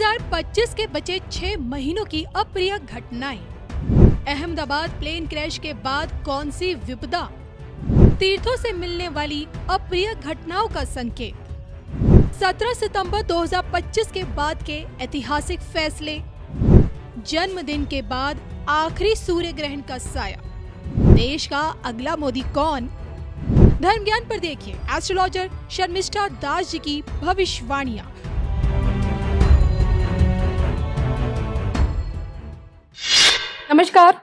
2025 के बचे 6 महीनों की अप्रिय घटनाएं। अहमदाबाद प्लेन क्रैश के बाद कौन सी विपदा? तीर्थों से मिलने वाली अप्रिय घटनाओं का संकेत। 17 सितंबर 2025 के बाद के ऐतिहासिक फैसले। जन्मदिन के बाद आखिरी सूर्य ग्रहण का साया। देश का अगला मोदी कौन? धर्म ज्ञान पर देखिए एस्ट्रोलॉजर शर्मिष्ठा दास जी की भविष्यवाणियां। नमस्कार,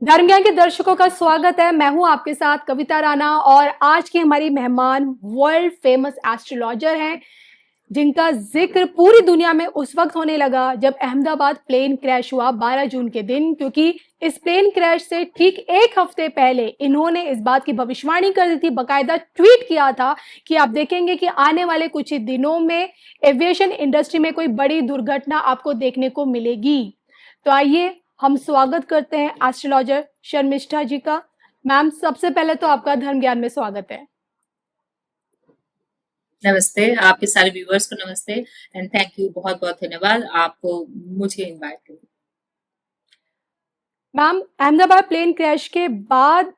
धर्म ज्ञान के दर्शकों का स्वागत है। मैं हूं आपके साथ कविता राणा और आज की हमारी मेहमान वर्ल्ड फेमस एस्ट्रोलॉजर हैं जिनका जिक्र पूरी दुनिया में उस वक्त होने लगा जब अहमदाबाद प्लेन क्रैश हुआ 12 जून के दिन, क्योंकि इस प्लेन क्रैश से ठीक एक हफ्ते पहले इन्होंने इस बात की भविष्यवाणी कर दी थी, बकायदा ट्वीट किया था कि आप देखेंगे कि आने वाले कुछ ही दिनों में एविएशन इंडस्ट्री में कोई बड़ी दुर्घटना आपको देखने को मिलेगी। तो आइए हम स्वागत करते हैं एस्ट्रोलॉजर शर्मिष्ठा जी का। मैम, सबसे पहले तो आपका धर्म ज्ञान में स्वागत है। नमस्ते, आपके सारे व्यूअर्स को नमस्ते एंड थैंक यू, बहुत बहुत धन्यवाद आपको मुझे इनवाइट करने। मैम, अहमदाबाद प्लेन क्रैश के बाद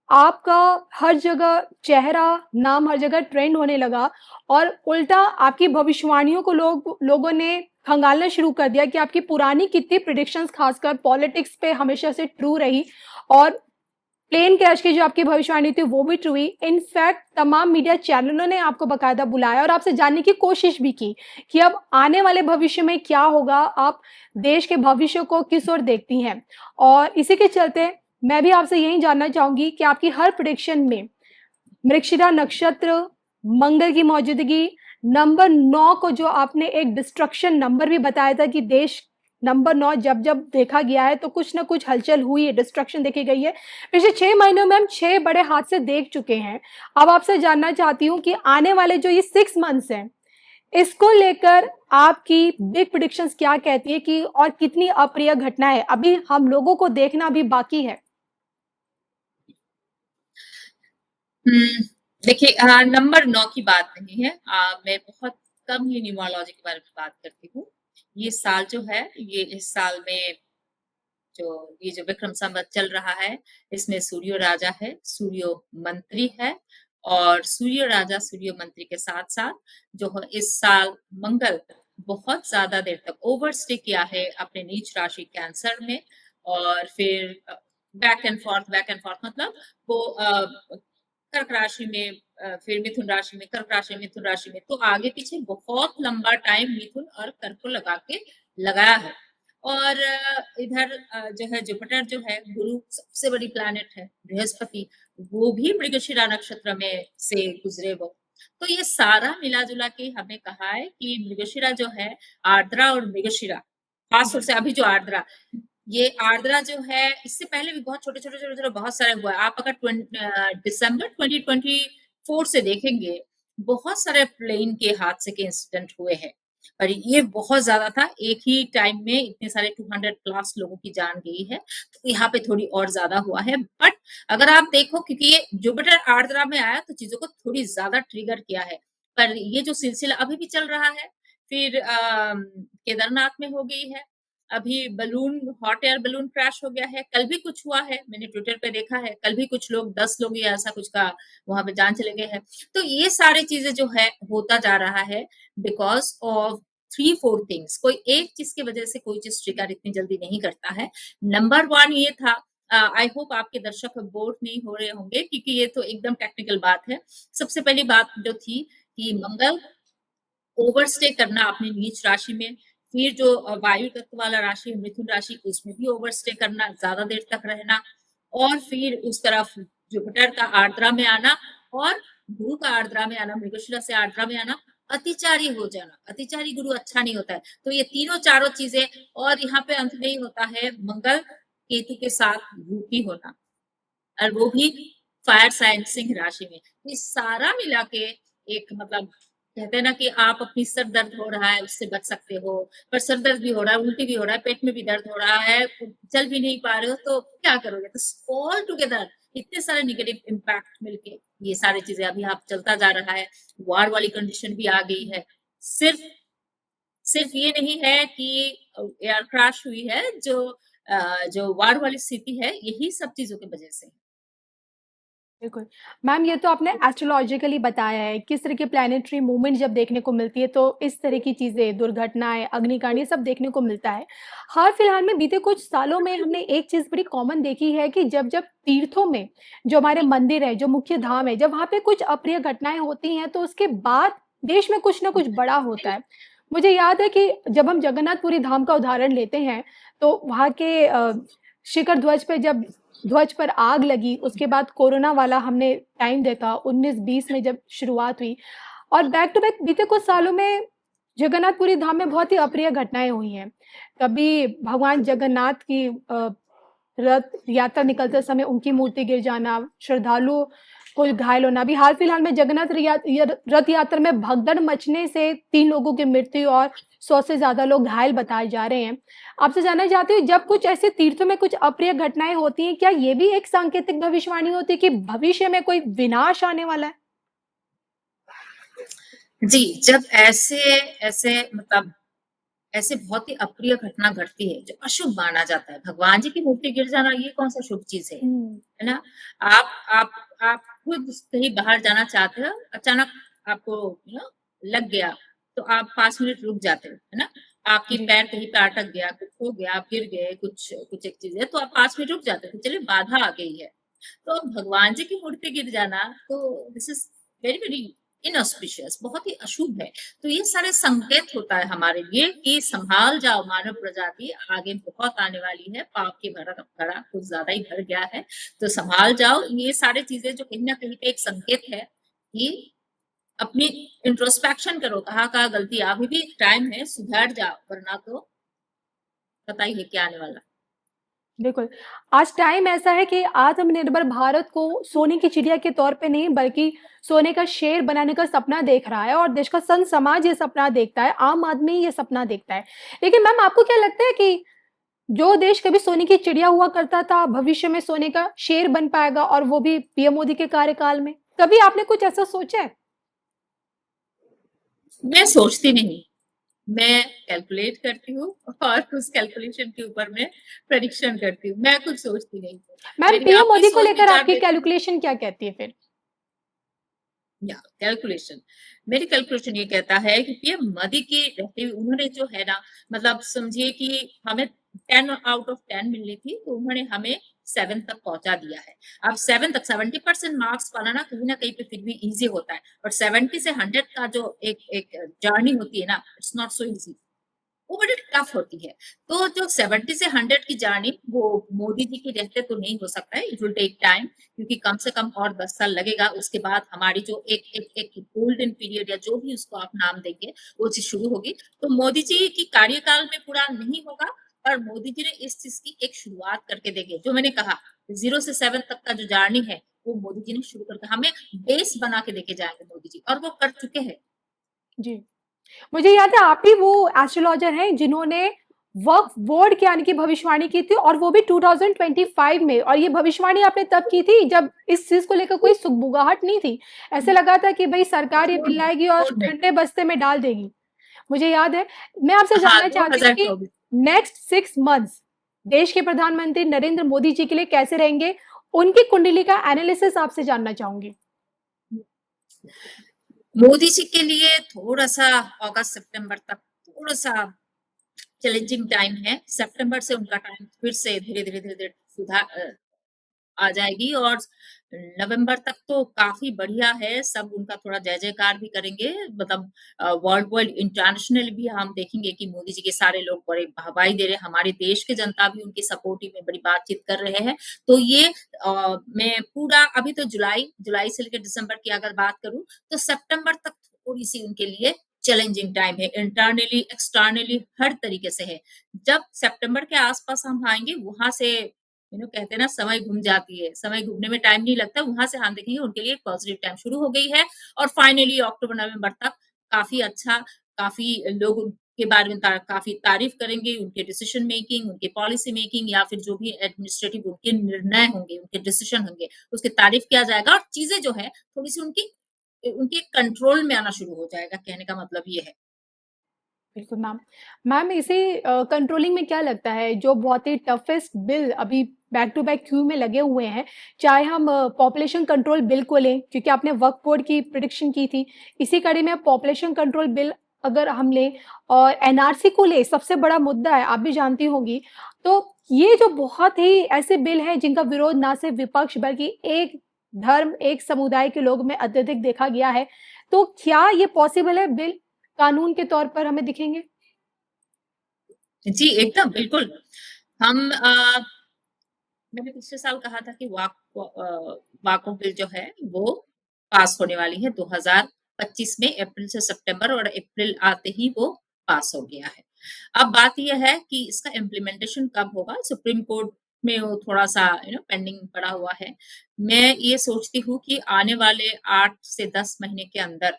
आपका हर जगह चेहरा, नाम हर जगह ट्रेंड होने लगा और उल्टा आपकी भविष्यवाणियों को लोगों ने खंगालना शुरू कर दिया कि आपकी पुरानी कितनी प्रेडिक्शंस खासकर पॉलिटिक्स पे हमेशा से ट्रू रही और प्लेन क्रैश की जो आपकी भविष्यवाणी थी वो भी ट्रू हुई। इनफैक्ट तमाम मीडिया चैनलों ने आपको बकायदा बुलाया और आपसे जानने की कोशिश भी की कि अब आने वाले भविष्य में क्या होगा, आप देश के भविष्य को किस ओर देखती हैं। और इसी के चलते मैं भी आपसे यही जानना चाहूंगी कि आपकी हर प्रेडिक्शन में मृगशिरा नक्षत्र, मंगल की मौजूदगी, नंबर 9 को जो आपने एक डिस्ट्रक्शन नंबर भी बताया था कि देश नंबर 9 जब जब देखा गया है तो कुछ ना कुछ हलचल हुई है, डिस्ट्रक्शन देखी गई है। पिछले 6 महीनों में हम 6 बड़े हादसे देख चुके हैं। अब आपसे जानना चाहती हूँ कि आने वाले जो ये 6 मंथ्स हैं, इसको लेकर आपकी बिग प्रेडिक्शंस क्या कहती है कि और कितनी अप्रिय घटनाएं अभी हम लोगों को देखना भी बाकी है? देखिए, नंबर 9 की बात नहीं है। मैं बहुत कम ही न्यूमरोलॉजी के बारे में बात करती हूँ। ये साल जो है, ये इस साल में ये जो विक्रम संवत चल रहा है, इसमें सूर्य राजा है, सूर्य मंत्री है और सूर्य राजा सूर्य मंत्री के साथ साथ जो है इस साल मंगल बहुत ज्यादा देर तक ओवरस्टे किया है अपने नीच राशि कैंसर में और फिर बैक एंड फोर्थ मतलब वो कर्क राशि में फिर मिथुन राशि में, कर्क राशि मिथुन राशि में, तो आगे पीछे बहुत लंबा टाइम मिथुन और कर्क को लगाया है। और इधर जो है जुपिटर जो है, गुरु सबसे बड़ी प्लैनेट है, बृहस्पति, वो भी मृगशिरा नक्षत्र में से गुजरे वो। तो ये सारा मिला जुला के हमें कहा है कि मृगशिरा जो है, आर्द्रा और मृगशिरा, खासतौर से अभी जो आर्द्रा, ये आर्द्रा जो है इससे पहले भी बहुत छोटे छोटे बहुत सारे हुआ है। आप अगर दिसंबर 2024 से देखेंगे, बहुत सारे प्लेन के हादसे के इंसिडेंट हुए हैं और ये बहुत ज्यादा था। एक ही टाइम में इतने सारे 200 प्लस लोगों की जान गई है, तो यहाँ पे थोड़ी और ज्यादा हुआ है। बट अगर आप देखो, क्योंकि ये जुपिटर आर्द्रा में आया तो चीजों को थोड़ी ज्यादा ट्रिगर किया है, पर ये जो सिलसिला अभी भी चल रहा है। फिर केदारनाथ में हो गई है, अभी हॉट एयर बलून क्रैश हो गया है, कल भी कुछ हुआ है, मैंने ट्विटर पे देखा है, कल भी कुछ लोग 10 लोग या ऐसा कुछ का वहां पे जान चले गए हैं। तो ये सारी चीजें जो है होता जा रहा है बिकॉज ऑफ 3-4 थिंग्स। कोई एक चीज की वजह से कोई चीज ट्रिगर इतनी जल्दी नहीं करता है। नंबर 1 ये था, आई होप आपके दर्शक बोर नहीं हो रहे होंगे क्योंकि ये तो एकदम टेक्निकल बात है। सबसे पहली बात जो थी कि मंगल ओवरस्टे करना अपनी नीच राशि में, फिर जो वायु तत्व वाला राशि मिथुन राशि, उसमें भी ओवरस्टे करना, ज्यादा देर तक रहना, और फिर उस तरफ जुपिटर का आर्द्रा में आना और गुरु का आर्द्रा में आना, मृगशिरा से आर्द्रा में आना, अतिचारी हो जाना। अतिचारी गुरु अच्छा नहीं होता है। तो ये तीनों चारों चीजें, और यहाँ पे अंत में ही होता है मंगल केतु के साथ रूपी होना, और वो भी फायर साइन सिंह राशि में। ये सारा मिला के एक मतलब कहते हैं ना कि आप अपनी सर दर्द हो रहा है उससे बच सकते हो, पर सर दर्द भी हो रहा है, उल्टी भी हो रहा है, पेट में भी दर्द हो रहा है, चल भी नहीं पा रहे हो, तो क्या करोगे? तो ऑल टुगेदर इतने सारे नेगेटिव इम्पैक्ट मिलके ये सारी चीजें अभी आप चलता जा रहा है। वार वाली कंडीशन भी आ गई है। सिर्फ सिर्फ ये नहीं है कि एयर क्रैश हुई है, जो वार वाली स्थिति है, यही सब चीज़ों की वजह से है। बिल्कुल। मैम ये तो आपने एस्ट्रोलॉजिकली बताया है, किस तरह की प्लैनेटरी मूवमेंट जब देखने को मिलती है, तो इस तरह की चीज़ें, दुर्घटनाएँ, अग्निकांड ये सब देखने को मिलता है। हाल-फिलहाल में बीते कुछ सालों में हमने एक चीज़ बड़ी कॉमन देखी है कि जब-जब तीर्थों में, जो हमारे मंदिर हैं, जो मुख्य धाम है, जब वहाँ पे कुछ अप्रिय घटनाएँ होती हैं, तो उसके बाद देश में कुछ न कुछ बड़ा होता है। मुझे याद है कि जब हम जगन्नाथपुरी धाम का उदाहरण लेते हैं, तो वहाँ के शिखर ध्वज पे जब ध्वज पर आग लगी, उसके बाद कोरोना वाला हमने टाइम देखा, 19-20 में जब शुरुआत हुई और बैक टू बैक बीते कुछ सालों में जगन्नाथपुरी धाम में बहुत ही अप्रिय घटनाएँ हुई हैं। कभी भगवान जगन्नाथ की रथ यात्रा निकलते समय उनकी मूर्ति गिर जाना, श्रद्धालुओं को घायल होना। अभी हाल-फिलहाल में जगन्नाथ रथ यात्रा में भगदड़ मचने से 3 लोगों की मृत्यु और 100 से ज़्यादा लोग घायल बताए जा रहे हैं। आपसे जानना चाहती हूँ जब कुछ ऐसे तीर्थों में कुछ अप्रिय घटनाएँ होती हैं, क्या ये भी एक सांकेतिक भविष्यवाणी होती है कि भविष्य में कोई विनाश आने वाला है? जी, जब ऐसे ऐसे मतलब ऐसे बहुत ही अप्रिय घटना घटती है, जो अशुभ माना जाता है, भगवान जी की मूर्ति गिर जाना ये कौन-सा शुभ चीज़ हुँ, है ना? आप आप आप खुद कहीं बाहर जाना चाहते हो, अचानक आपको लग गया, तो आप 5 मिनट रुक जाते हो, है ना? आपकी जी। पैर कहीं पे अटक गया, कुछ हो गया, आप गिर गए, कुछ कुछ एक चीज़ है, तो आप 5 मिनट रुक जाते हो, चलिए बाधा आ गई है। तो भगवान जी की मूर्ति गिर जाना, तो this is very, very inauspicious, बहुत ही अशुभ है। तो ये सारे संकेत होता है हमारे लिए कि संभाल जाओ मानव प्रजाति, आगे बहुत आने वाली है, पाप की घड़ा कुछ ज़्यादा ही भर गया है, तो संभाल जाओ। ये सारी चीज़ें जो कहीं न कहीं पे एक संकेत है कि अपनी इंट्रोस्पेक्शन करो, कहाँ-कहाँ गलती है, अभी भी टाइम है, सुधर जाओ, वरना तो पता ही है क्या आने वाला है। बिल्कुल। आज टाइम ऐसा है कि आत्मनिर्भर भारत को सोने की चिड़िया के तौर पे नहीं बल्कि सोने का शेर बनाने का सपना देख रहा है और देश का संत समाज ये सपना देखता है, आम आदमी ये सपना देखता है। लेकिन मैम आपको क्या लगता है कि जो देश कभी सोने की चिड़िया हुआ करता था, भविष्य में सोने का शेर बन पाएगा और वो भी पीएम मोदी के कार्यकाल में? कभी आपने कुछ ऐसा सोचा है? मैं सोचती नहीं, मैं कैलकुलेट करती हूँ और उस कैलकुलेशन के ऊपर मैं प्रेडिक्शन करती हूँ। मैं कुछ सोचती नहीं हूँ। मैम मेरी पीएम अपनी मोदी को सोच लेकर विचार आपकी देखो कैलकुलेशन क्या कहती है फिर? या कैलकुलेशन मेरी कैलकुलेशन ये कहता है कि पीएम मोदी की रहते हुए उन्होंने जो है ना मतलब समझिए कि हमें 10 आउट ऑफ 10 मिलनी थी तो उन्होंने हमें 7 तक पहुंचा दिया है। अब 7 तक 70% मार्क्स पाना ना कहीं पे फिर भी इजी होता है और 70 से 100 का जो एक एक जर्नी होती है ना इट्स नॉट सो इजी, वो बड़ी टफ होती है। तो जो 70 से 100 की जर्नी वो मोदी जी की रहते तो नहीं हो सकता है, इट विल टेक टाइम क्योंकि कम से कम और 10 साल लगेगा। उसके बाद हमारी जो एक गोल्डन पीरियड या जो भी उसको आप नाम देंगे, वो चीज़ शुरू होगी। तो मोदी जी की कार्यकाल में पूरा नहीं होगा, पर मोदी जी ने इस चीज़ की एक शुरुआत करके देंगे। जो मैंने कहा 0 से 7 तक का जो जर्नी है, वो मोदी जी ने शुरू करके हमें बेस बना के देके जाएँगे मोदी जी और वो कर चुके हैं। जी। मुझे याद है आप ही वो एस्ट्रोलॉजर हैं जिन्होंने वक्फ बोर्ड के आने की भविष्यवाणी की थी और वो भी 2025 में और ये भविष्यवाणी आपने तब की थी जब इस चीज को लेकर कोई सुगबुगाहट नहीं थी। ऐसे लगा था कि भाई सरकार ये बोर्ड बिल में लाएगी और बोर्ड में ठंडे बस्ते में डाल देगी। मुझे याद है। मैं आपसे हाँ, जानना चाहती हूँ कि 2024 नेक्स्ट 6 मंथ्स देश के प्रधानमंत्री नरेंद्र मोदी जी के लिए कैसे रहेंगे? उनकी कुंडली का एनालिसिस आपसे जानना चाहूँगी। मोदी जी के लिए थोड़ा-सा अगस्त सितंबर तक थोड़ा-सा चैलेंजिंग टाइम है। सितंबर से उनका टाइम फिर से धीरे-धीरे आ जाएगी और नवंबर तक तो काफ़ी बढ़िया है, सब उनका थोड़ा जय-जयकार भी करेंगे मतलब वर्ल्ड वर्ल्ड इंटरनेशनल भी हम देखेंगे कि मोदी जी के सारे लोग बड़े वाहवाही दे रहे हैं, हमारे देश के जनता भी उनकी सपोर्टिव में बड़ी बातचीत कर रहे हैं। तो ये मैं पूरा अभी तो जुलाई से लेकर दिसंबर की अगर बात करूँ, तो सितंबर तक थोड़ी-सी उनके लिए चैलेंजिंग टाइम है, इंटरनली, एक्सटर्नली हर तरीके से है। जब सितंबर के आस-पास हम आएँगे, वहाँ से कहते हैं ना समय घूम जाती है, समय घूमने में टाइम नहीं लगता, वहाँ से हम देखेंगे उनके लिए पॉजिटिव टाइम शुरू हो गई है और फाइनली अक्टूबर-नवंबर तक काफ़ी अच्छा, काफ़ी लोग उनके बारे में काफ़ी तारीफ करेंगे, उनके डिसीजन मेकिंग, उनके पॉलिसी मेकिंग या फिर जो भी एडमिनिस्ट्रेटिव उनके निर्णय होंगे, उनके डिसीजन होंगे, उसकी तारीफ किया जाएगा और चीज़ें जो है थोड़ी-सी उनकी उनके कंट्रोल में आना शुरू हो जाएगा, कहने का मतलब ये है। बिल्कुल मैम। मैम इसे कंट्रोलिंग में क्या लगता है जो बहुत ही टफेस्ट बिल अभी बैक टू बैक क्यू में लगे हुए हैं, चाहे हम पॉपुलेशन कंट्रोल बिल को लें क्योंकि आपने वक्फ बोर्ड की प्रिडिक्शन की थी, इसी कड़ी में पॉपुलेशन कंट्रोल बिल अगर हम लें और एनआरसी को लें, सबसे बड़ा मुद्दा है, आप भी जानती होंगी। तो ये जो बहुत ही ऐसे बिल हैं जिनका विरोध ना सिर्फ विपक्ष बल्कि एक धर्म, एक समुदाय के लोग में अत्यधिक देखा गया है। तो क्या ये पॉसिबल है बिल कानून के तौर पर हमें दिखेंगे? जी, एकदम बिल्कुल। हम मैंने पिछले साल कहा था कि वाको बिल जो है वो पास होने वाली है 2025 में, अप्रैल से सितंबर, और अप्रैल आते ही वो पास हो गया है। अब बात यह है कि इसका इम्प्लीमेंटेशन कब होगा, सुप्रीम कोर्ट में वो थोड़ा-सा पेंडिंग पड़ा हुआ है। मैं ये सोचती हूँ कि आने वाले 8 से 10 महीने के अंदर,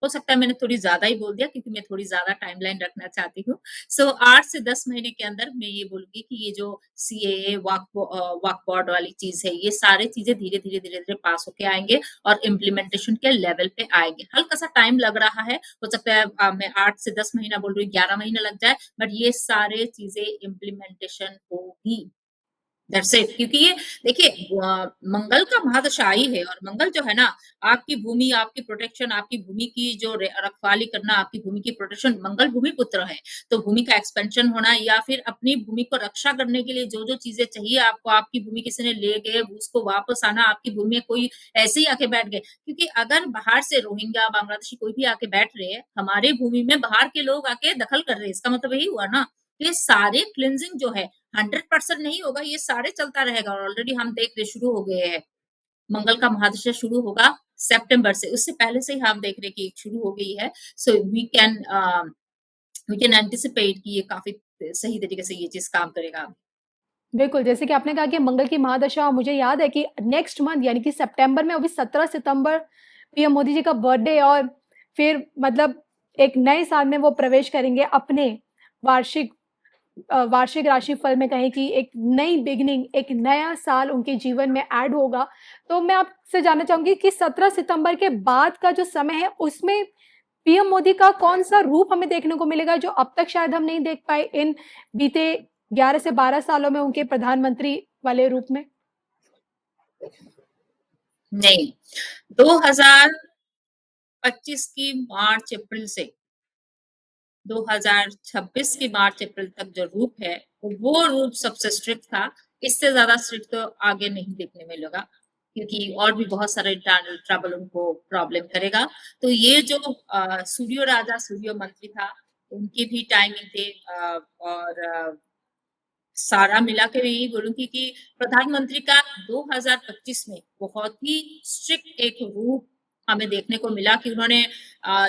हो सकता है मैंने थोड़ी ज़्यादा ही बोल दिया क्योंकि मैं थोड़ी ज़्यादा टाइमलाइन रखना चाहती हूँ। सो 8 से 10 महीने के अंदर मैं ये बोलूँगी कि ये जो सीएए, वक्फ बोर्ड वाली चीज़ है, ये सारी चीज़ें धीरे-धीरे, धीरे-धीरे पास होके आएँगे और इम्प्लीमेंटेशन के लेवल पे आएँगे। हल्का-सा टाइम लग रहा है, हो सकता है मैं 8 से 10 महीना बोल रही हूँ, 11 महीना लग जाए, बट ये सारे चीज़ें इम्प्लीमेंटेशन होगी। That's it. क्योंकि ये देखिए, मंगल का महादशाई है, और मंगल जो है ना, आपकी भूमि, आपकी प्रोटेक्शन, आपकी भूमि की जो रखवाली करना, आपकी भूमि की प्रोटेक्शन, मंगल भूमि पुत्र है। तो भूमि का एक्सपेंशन होना या फिर अपनी भूमि को रक्षा करने के लिए जो जो चीजें चाहिए आपको, आपकी भूमि किसी ने ले गए, उसको वापस आना, आपकी भूमि में कोई ऐसे ही आके बैठ गए, क्योंकि अगर बाहर से रोहिंग्या, बांग्लादेशी कोई भी आके बैठ रहे हैं हमारे भूमि में, बाहर के लोग आके दखल कर रहे हैं, इसका मतलब यही हुआ ना। ये सारे क्लिनजिंग जो है 100% नहीं होगा, ये सारे चलता रहेगा, और ऑलरेडी हम देख रहे शुरू हो गए हैं। मंगल का महादशा शुरू होगा सितंबर से, उससे पहले से ही हम देख रहे कि शुरू हो गई है। सो वी कैन एंटिसिपेट कि ये काफी सही तरीके से ये चीज काम करेगा। बिल्कुल, जैसे कि आपने कहा कि मंगल की महादशा, मुझे याद है कि नेक्स्ट मंथ यानी कि सितंबर में, अभी 17 सितंबर पीएम मोदी जी का बर्थडे, और फिर मतलब एक नए साल में वो प्रवेश करेंगे अपने वार्षिक वार्षिक राशिफल में, कहें कि एक नई बिगिनिंग, एक नया साल उनके जीवन में ऐड होगा। तो मैं आपसे जानना चाहूँगी कि 17 सितंबर के बाद का जो समय है, उसमें पीएम मोदी का कौन-सा रूप हमें देखने को मिलेगा, जो अब तक शायद हम नहीं देख पाए इन बीते 11 से 12 सालों में उनके प्रधानमंत्री वाले रूप में? नहीं, 2025 की मार्च अप्रैल से 2026 की मार्च अप्रैल तक जो रूप है, वो रूप सबसे स्ट्रिक्ट था। इससे ज्यादा स्ट्रिक्ट तो आगे नहीं देखने मिलेगा, क्योंकि और भी बहुत सारे इंटरनल ट्रबल उनको प्रॉब्लम करेगा। तो ये जो सूर्यो राजा सूर्यो मंत्री था, उनकी भी टाइमिंग थे, और सारा मिला के मैं यही बोलूंगी कि प्रधानमंत्री का 2025 में बहुत ही स्ट्रिक्ट एक रूप हमें देखने को मिला, कि उन्होंने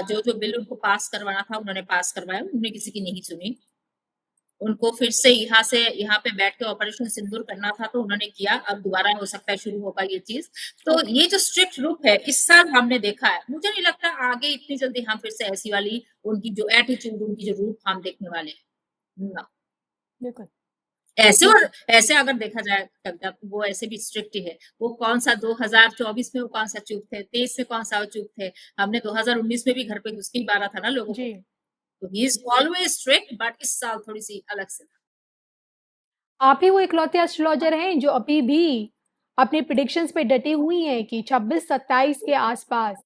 जो जो बिल उनको पास करवाना था उन्होंने पास करवाया, उन्होंने किसी की नहीं सुनी। उनको फिर से यहाँ पे बैठ के ऑपरेशन सिंदूर करना था तो उन्होंने किया, अब दोबारा हो सकता है शुरू होगा ये चीज। तो ये जो स्ट्रिक्ट रूप है इस साल हमने देखा है, मुझे नहीं लगता आगे इतनी जल्दी हम फिर से ऐसी वाली उनकी जो एटीट्यूड, उनकी जो रूप हम देखने वाले हैं ना। बिल्कुल। ऐसे, और बिल्कुल। ऐसे अगर देखा जाए तब वो ऐसे भी स्ट्रिक्ट ही है। वो कौन सा 2024 में वो कौन सा चुप थे, 23 में कौन सा चुप थे, हमने 2019 में भी घर पे घुस के ही मारा था ना लोगों को। जी। तो he is always strict, but इस साल थोड़ी सी अलग से था। आप ही वो इकलौते एस्ट्रोलॉजर हैं जो अभी भी अपने प्रेडिक्शंस पे डटी हुई हैं कि 26-27 के आसपास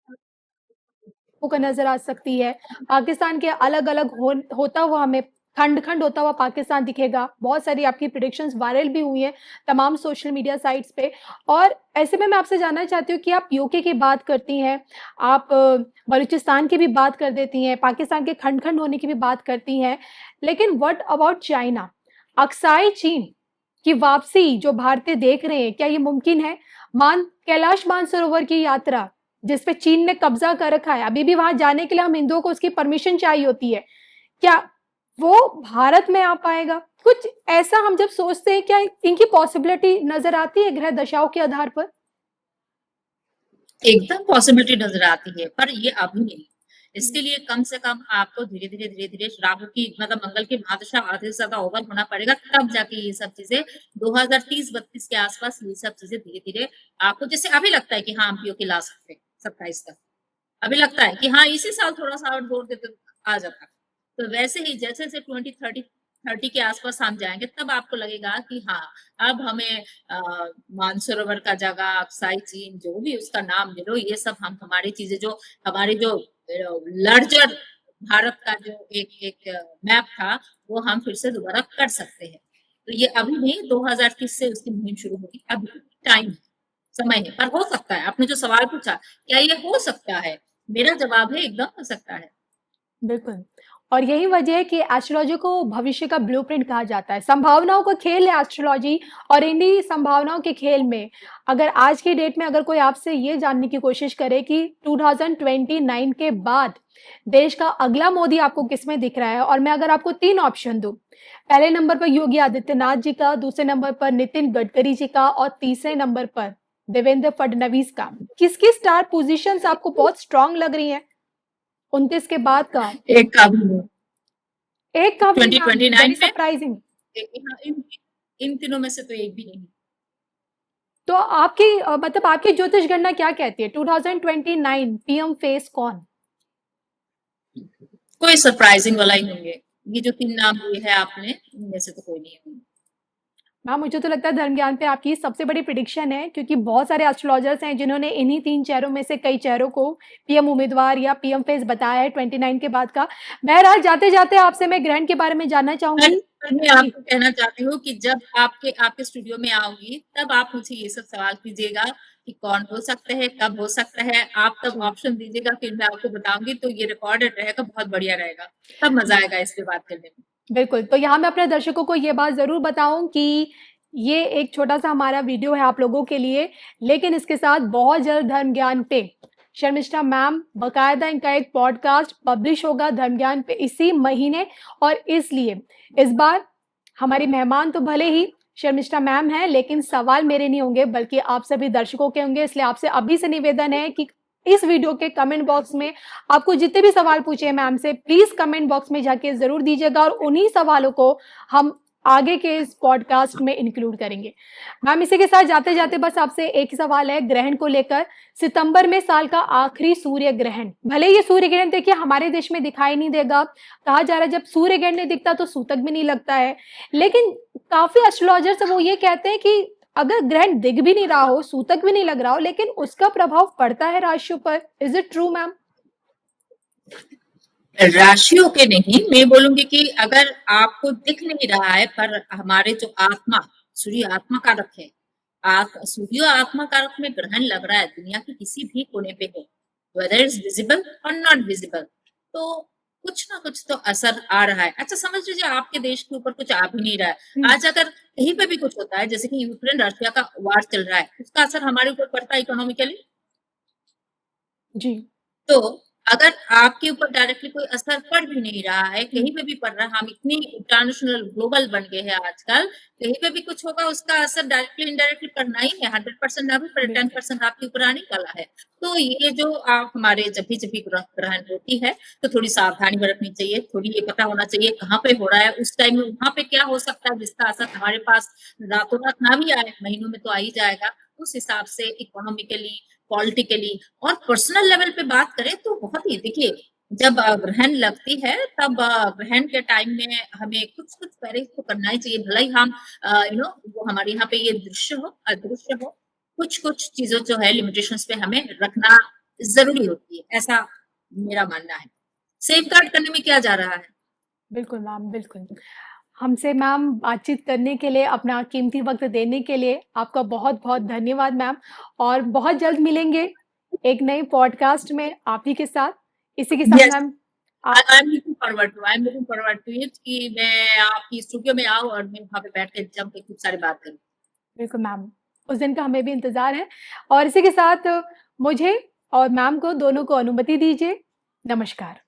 को नजर आ सकती है। पाकिस्तान के अलग-अलग होता हुआ हमें खंड-खंड होता हुआ पाकिस्तान दिखेगा। बहुत सारी आपकी प्रेडिक्शंस वायरल भी हुई हैं तमाम सोशल मीडिया साइट्स पे। और ऐसे में मैं आपसे जानना चाहती हूँ कि आप यूके की बात करती हैं, आप बलूचिस्तान की भी बात कर देती हैं, पाकिस्तान के खंड-खंड होने की भी बात करती हैं। लेकिन व्हाट अबाउट चाइना? अक्साई चीन की वापसी जो भारतीय देख रहे हैं, क्या ये मुमकिन है? कैलाश मानसरोवर की यात्रा जिस पे चीन ने कब्जा कर रखा है, अभी भी वहां जाने के लिए हम हिंदुओं को उसकी परमिशन चाहिए होती है, क्या वो भारत में आ पाएगा? कुछ ऐसा हम जब सोचते हैं, क्या इनकी पॉसिबिलिटी नजर आती है ग्रह दशाओं के आधार पर? एकदम पॉसिबिलिटी नजर आती है, पर ये अभी नहीं। इसके लिए कम से कम आपको धीरे धीरे धीरे धीरे राहु की, मतलब मंगल की महादशा आधे से ज्यादा ओवर होना पड़ेगा, तब जाके ये सब चीजें 2030-32 के आसपास ये सब चीजें धीरे धीरे आपको, जैसे अभी लगता है कि हाँ हम पीओके ला सकते हैं 27 तक, अभी लगता है कि हाँ इसी साल थोड़ा सा और जोर देते तो आ जाता। तो वैसे ही जैसे-जैसे 2030 के आस-पास हम जाएँगे, तब आपको लगेगा कि हाँ, अब हमें मानसरोवर का जगह, अक्साई चीन, जो भी उसका नाम ले लो, ये सब हम हमारी चीज़ें जो हमारी जो लार्जर भारत का जो एक मैप था, वो हम फिर से दोबारा कर सकते हैं। तो ये अभी नहीं, 2030 से उसकी मुहिम शुरू होगी। अभी टाइम है, समय है, पर हो सकता है। आपने जो सवाल पूछा, क्या ये हो सकता है? मेरा जवाब है एकदम हो सकता है। बिल्कुल। और यही वजह है कि एस्ट्रोलॉजी को भविष्य का ब्लूप्रिंट कहा जाता है। संभावनाओं का खेल है एस्ट्रोलॉजी, और इन्हीं संभावनाओं के खेल में अगर आज की डेट में अगर कोई आपसे ये जानने की कोशिश करे कि 2029 के बाद देश का अगला मोदी आपको किसमें दिख रहा है, और मैं अगर आपको 3 ऑप्शन दूँ, पहले नंबर पर योगी आदित्यनाथ जी का, दूसरे नंबर पर नितिन गडकरी जी का और तीसरे नंबर पर देवेंद्र फडणवीस का। किसकी स्टार पोज़ीशंस आपको बहुत स्ट्रॉन्ग लग रही हैं? 29 के बाद का? एक का भी नहीं। एक का भी नहीं मैम, 2029 वेरी में सरप्राइजिंग। हाँ, इन तीनों में से तो एक भी नहीं। तो आपकी मतलब आपकी ज्योतिष गणना क्या कहती है? 2029 पीएम फेस कौन? कोई सरप्राइजिंग वाला ही होंगे। ये जो 3 नाम लिए हैं आपने, इनमें से तो कोई नहीं होंगे। मैम मुझे तो लगता है धर्म ज्ञान पे आपकी सबसे बड़ी प्रिडिक्शन है, क्योंकि बहुत सारे एस्ट्रोलॉजर्स हैं जिन्होंने इन्हीं 3 चेहरों में से कई चेहरों को पीएम उम्मीदवार या पीएम फेस बताया है 29 के बाद का। बहरहाल जाते-जाते आपसे मैं ग्रहण के बारे में जानना चाहूँगी। मैं जी। आपको कहना चाहती हूँ कि जब आपके स्टूडियो में आऊँगी, तब आप मुझे ये सब सवाल कीजिएगा कि कौन हो सकता है, कब हो सकता है। आप तब जी। ऑप्शन दीजिएगा, फिर मैं आपको बताऊँगी, तो ये रिकॉर्डेड रहेगा, बहुत बढ़िया रहेगा। तब मज़ा आएगा इस पे बात करने में। बिल्कुल, तो यहाँ मैं अपने दर्शकों को ये बात ज़रूर बताऊँ कि ये एक छोटा-सा हमारा वीडियो है आप लोगों के लिए, लेकिन इसके साथ बहुत जल्द धर्म ज्ञान पे शर्मिष्ठा मैम बाकायदा इनका एक पॉडकास्ट पब्लिश होगा धर्म ज्ञान पे इसी महीने, और इसलिए इस बार हमारी मेहमान तो भले ही शर्मिष्ठा मैम हैं, लेकिन सवाल मेरे नहीं होंगे बल्कि आप सभी दर्शकों के होंगे। इसलिए आपसे अभी से निवेदन है कि इस वीडियो के कमेंट बॉक्स में आपको जितने भी सवाल पूछे मैम से, प्लीज कमेंट बॉक्स में जाके जरूर दीजिएगा, और उन्हीं सवालों को हम आगे के इस पॉडकास्ट में इंक्लूड करेंगे। मैम इसी के साथ जाते जाते बस आपसे एक ही सवाल है ग्रहण को लेकर। सितंबर में साल का आखिरी सूर्य ग्रहण, भले ये सूर्य ग्रहण देखिए हमारे देश में दिखाई नहीं देगा, कहा जा रहा है जब सूर्य ग्रहण नहीं दिखता तो सूतक भी नहीं लगता है, लेकिन काफी एस्ट्रोलॉजर्स वो ये कहते हैं कि अगर ग्रहण दिख भी नहीं रहा हो, सूतक भी नहीं लग रहा हो, लेकिन उसका प्रभाव पड़ता है राशियों पर। Is it true ma'am? राशियों के नहीं, मैं बोलूंगी कि अगर आपको दिख नहीं रहा है, पर हमारे जो आत्मा, सूर्य आत्मा कारक है, सूर्य आत्मा कारक में ग्रहण लग रहा है, दुनिया के किसी भी कोने पे हो, वेदर इज विजिबल और नॉट विजिबल, तो कुछ ना कुछ तो असर आ रहा है। अच्छा समझ लीजिए आपके देश के ऊपर कुछ आ भी नहीं रहा है, आज अगर कहीं पे भी कुछ होता है, जैसे कि यूक्रेन रशिया का वार चल रहा है, उसका असर हमारे ऊपर पड़ता है इकोनॉमिकली। जी। तो अगर आपके ऊपर डायरेक्टली कोई असर पड़ भी नहीं रहा है, कहीं पे भी पड़ रहा है, हम इतनी इंटरनेशनल ग्लोबल बन गए हैं आजकल, कहीं पे भी कुछ होगा उसका असर डायरेक्टली इनडायरेक्टली पड़ना ही है। 100% ना भी पर 10% आपके ऊपर आने वाला है। तो ये जो आप हमारे जब भी ग्रहण होती है, तो थोड़ी सावधानी बरतनी चाहिए, थोड़ी ये पता होना चाहिए कहाँ पे हो रहा है, उस टाइम में वहां पे क्या हो सकता है जिसका असर हमारे पास रातों रात ना भी आए, महीनों में तो आ ही जाएगा। उस हिसाब से इकोनॉमिकली, पॉलिटिकली और पर्सनल लेवल पे बात करें तो बहुत ही देखिए, जब ग्रहण लगती है तब ग्रहण के टाइम में हमें कुछ परहेज तो करना ही चाहिए, भले ही हम वो हमारे यहाँ पे ये दृश्य हो अदृश्य हो, कुछ चीजों जो है लिमिटेशंस पे हमें रखना जरूरी होती है, ऐसा मेरा मानना है। सेफ गार्ड करने में क्या जा रहा है। बिल्कुल मैम, बिल्कुल। हमसे मैम बातचीत करने के लिए, अपना कीमती वक़्त देने के लिए आपका बहुत-बहुत धन्यवाद मैम, और बहुत जल्द मिलेंगे एक नए पॉडकास्ट में आप ही के साथ। इसी के साथ yes, ma'am I am looking forward to it कि मैं आपकी स्टूडियो में आऊँ और मैं वहाँ पे बैठ के जम के खूब सारी बात करूँ। बिल्कुल मैम, उस दिन का हमें भी इंतज़ार है, और इसी के साथ मुझे और मैम को दोनों को अनुमति दीजिए। नमस्कार।